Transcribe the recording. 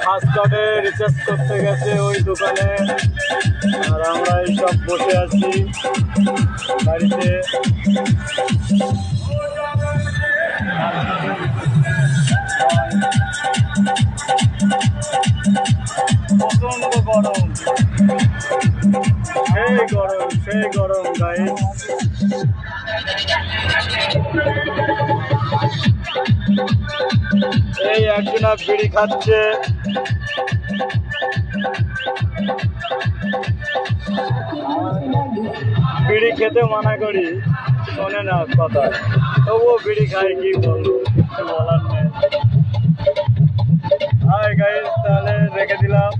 ফাস্টকার্ডে recharge করতে গেছে ওই দোকানে, আর আমরা এইসব বসে আছি বাড়িতে। প্রচন্ড গরম, সেই গরম গাইস। এই একজনা বিড়ি খাচ্ছে, বিড়ি খেতে মানা করি, শোনে না কথা, তবুও বিড়ি খাই, কি বলবো, কিছু বলার নেই। হাই গাইস, তাহলে রেখে দিলাম।